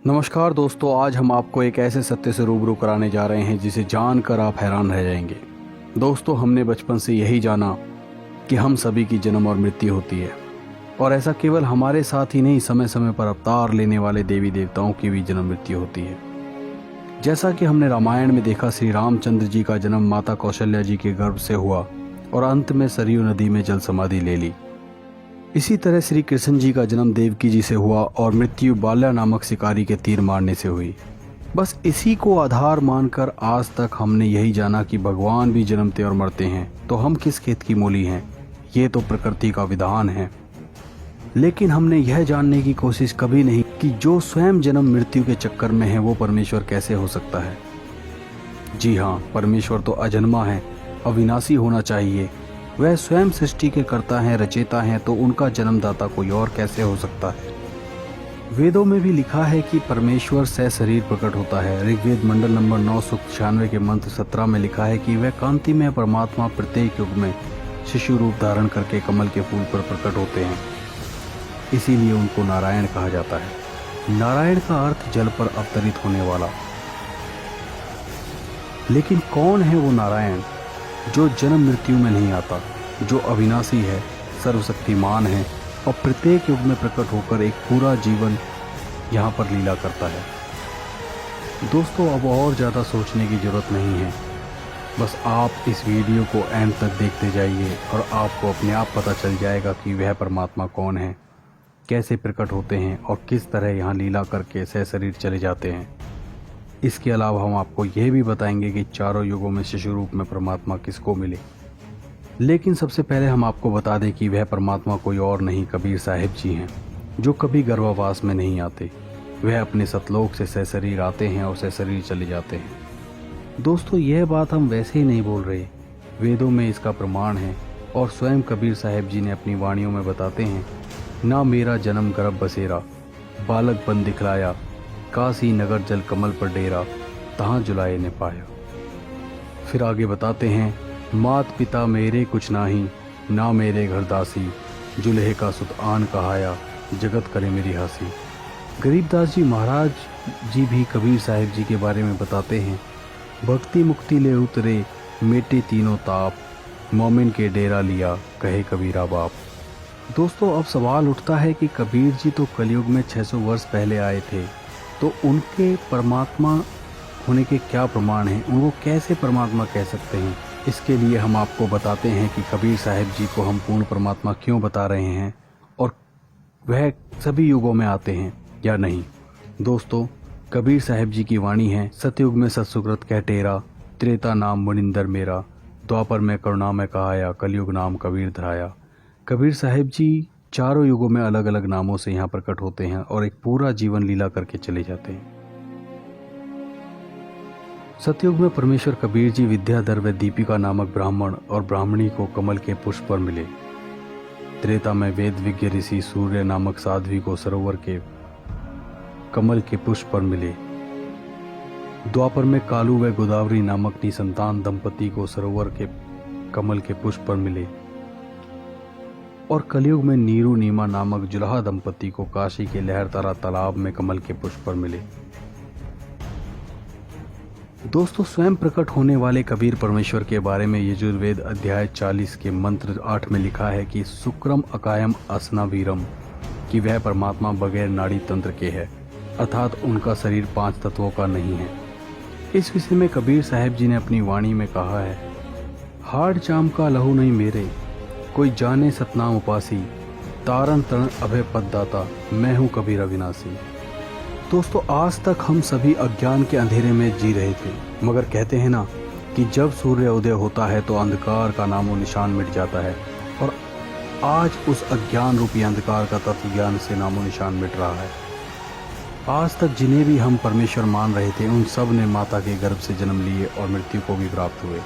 नमस्कार दोस्तों, आज हम आपको एक ऐसे सत्य से रूबरू कराने जा रहे हैं जिसे जानकर आप हैरान रह जाएंगे। दोस्तों, हमने बचपन से यही जाना कि हम सभी की जन्म और मृत्यु होती है, और ऐसा केवल हमारे साथ ही नहीं, समय समय पर अवतार लेने वाले देवी देवताओं की भी जन्म मृत्यु होती है। जैसा कि हमने रामायण में देखा, श्री रामचंद्र जी का जन्म माता कौशल्या जी के गर्भ से हुआ और अंत में सरयू नदी में जल समाधि ले ली। इसी तरह श्री कृष्ण जी का जन्म देवकी जी से हुआ और मृत्यु बाल्या नामक शिकारी के तीर मारने से हुई। बस इसी को आधार मानकर आज तक हमने यही जाना कि भगवान भी जन्मते और मरते हैं, तो हम किस खेत की मूली हैं, ये तो प्रकृति का विधान है। लेकिन हमने यह जानने की कोशिश कभी नहीं कि जो स्वयं जन्म मृत्यु के चक्कर में है वो परमेश्वर कैसे हो सकता है। जी हाँ, परमेश्वर तो अजन्मा है, अविनाशी होना चाहिए। वह स्वयं सृष्टि के कर्ता हैं, रचयिता हैं, तो उनका जन्मदाता कोई और कैसे हो सकता है। वेदों में भी लिखा है कि परमेश्वर सशरीर प्रकट होता है। ऋग्वेद मंडल नंबर 9 सूक्त 96 के मंत्र 17 में लिखा है कि वह कांतिमय परमात्मा प्रत्येक युग में शिशु रूप धारण करके कमल के फूल पर प्रकट होते हैं, इसीलिए उनको नारायण कहा जाता है। नारायण का अर्थ जल पर अवतरित होने वाला। लेकिन कौन है वो नारायण जो जन्म मृत्यु में नहीं आता, जो अविनाशी है, सर्वशक्तिमान है और प्रत्येक युग में प्रकट होकर एक पूरा जीवन यहाँ पर लीला करता है। दोस्तों, अब और ज़्यादा सोचने की ज़रूरत नहीं है, बस आप इस वीडियो को एंड तक देखते जाइए और आपको अपने आप पता चल जाएगा कि वह परमात्मा कौन है, कैसे प्रकट होते हैं और किस तरह यहाँ लीला करके सशरीर चले जाते हैं। इसके अलावा हम आपको यह भी बताएंगे कि चारों युगों में शिशु रूप में परमात्मा किसको मिले। लेकिन सबसे पहले हम आपको बता दें कि वह परमात्मा कोई और नहीं, कबीर साहिब जी हैं, जो कभी गर्भावास में नहीं आते। वह अपने सतलोक से सशरीर आते हैं और सशरीर चले जाते हैं। दोस्तों, यह बात हम वैसे ही नहीं बोल रहे, वेदों में इसका प्रमाण है और स्वयं कबीर साहिब जी ने अपनी वाणियों में बताते हैं, ना मेरा जन्म गर्भ बसेरा, बालक बन दिखलाया, काशी नगर जल कमल पर डेरा, तहाँ जुलाए ने पाया। फिर आगे बताते हैं, मात पिता मेरे कुछ नाही, ना मेरे घर दासी, जुल्हे का सुत आन कहाया, जगत करे मेरी हंसी। गरीबदास जी महाराज जी भी कबीर साहिब जी के बारे में बताते हैं, भक्ति मुक्ति ले उतरे, मेटे तीनों ताप, मोमिन के डेरा लिया, कहे कबीरा बाप। दोस्तों, अब सवाल उठता है कि कबीर जी तो कलयुग में 600 वर्ष पहले आए थे, तो उनके परमात्मा होने के क्या प्रमाण हैं, उनको कैसे परमात्मा कह सकते हैं। इसके लिए हम आपको बताते हैं कि कबीर साहिब जी को हम पूर्ण परमात्मा क्यों बता रहे हैं और वह सभी युगों में आते हैं या नहीं। दोस्तों, कबीर साहिब जी की वाणी है, सतयुग में सत्सुकृत कह टेरा, त्रेता नाम मुनिंदर मेरा, द्वापर में करुणा में कहाया, कलयुग नाम कबीर धराया। कबीर साहिब जी चारों युगों में अलग अलग नामों से यहाँ प्रकट होते हैं और एक पूरा जीवन लीला करके चले जाते हैं। सतयुग में परमेश्वर कबीर जी विद्याधर व दीपिका नामक ब्राह्मण और ब्राह्मणी को कमल के पुष्प पर मिले। त्रेता में वेद विज्ञ ऋषि सूर्य नामक साध्वी को सरोवर के कमल के पुष्प पर मिले। द्वापर में कालू व गोदावरी नामक निसंतान दंपति को सरोवर के कमल के पुष्प पर मिले। और कलयुग में नीरू नीमा नामक जुलाहा दंपति को काशी के लहरतारा तालाब में कमल के पुष्प पर मिले। दोस्तों, स्वयं प्रकट होने वाले कबीर परमेश्वर के बारे में यजुर्वेद अध्याय 40 के मंत्र 8 में लिखा है कि सुक्रम अकायम असना वीरम, कि वह परमात्मा बगैर नाड़ी तंत्र के है, अर्थात उनका शरीर 5 तत्वों का नहीं है। इस विषय में कबीर साहिब जी ने अपनी वाणी में कहा है, हाड़ चाम का लहू नहीं मेरे, कोई जाने सतनाम उपासी, तारण तरण अभय पददाता, मैं हूँ कबीर अविनाशी। दोस्तों, आज तक हम सभी अज्ञान के अंधेरे में जी रहे थे, मगर कहते हैं ना कि जब सूर्य उदय होता है तो अंधकार का नामो निशान मिट जाता है, और आज उस अज्ञान रूपी अंधकार का तत्व ज्ञान से नामो निशान मिट रहा है। आज तक जिन्हें भी हम परमेश्वर मान रहे थे, उन सब ने माता के गर्भ से जन्म लिए और मृत्यु को भी प्राप्त हुए।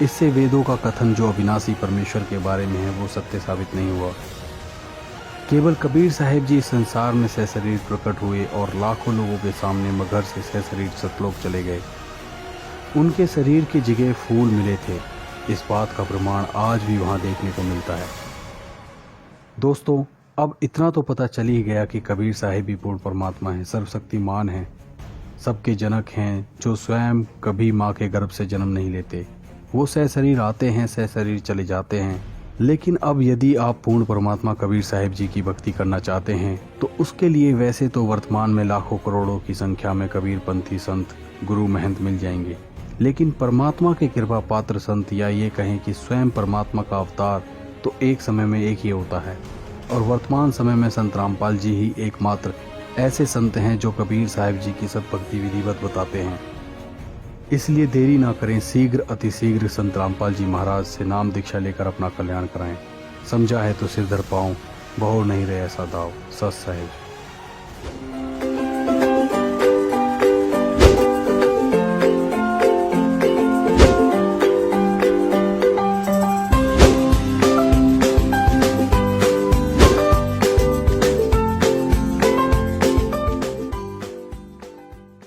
इससे वेदों का कथन जो अविनाशी परमेश्वर के बारे में है वो सत्य साबित नहीं हुआ। केवल कबीर साहिब जी इस संसार में सशरीर प्रकट हुए और लाखों लोगों के सामने मगर से सशरीर सतलोक चले गए। उनके शरीर की जगह फूल मिले थे। इस बात का प्रमाण आज भी वहाँ देखने को मिलता है। दोस्तों, अब इतना तो पता चल ही गया कि कबीर साहिब ही पूर्ण परमात्मा है, सर्वशक्तिमान है, सबके जनक हैं, जो स्वयं कभी माँ के गर्भ से जन्म नहीं लेते। वो सहशरीर आते हैं, सहशरीर चले जाते हैं। लेकिन अब यदि आप पूर्ण परमात्मा कबीर साहिब जी की भक्ति करना चाहते हैं तो उसके लिए वैसे तो वर्तमान में लाखों करोड़ों की संख्या में कबीर पंथी संत, गुरु, महंत मिल जाएंगे, लेकिन परमात्मा के कृपा पात्र संत, या ये कहें कि स्वयं परमात्मा का अवतार, तो एक समय में एक ही होता है। और वर्तमान समय में संत रामपाल जी ही एकमात्र ऐसे संत हैं जो कबीर साहिब जी की सद्भक्ति विधिवत बताते हैं। इसलिए देरी ना करें, शीघ्र अतिशीघ्र संत रामपाल जी महाराज से नाम दीक्षा लेकर अपना कल्याण कराएं। समझा है तो सिर धर पाऊं, बहु नहीं रहे ऐसा दाव। सत साहिब।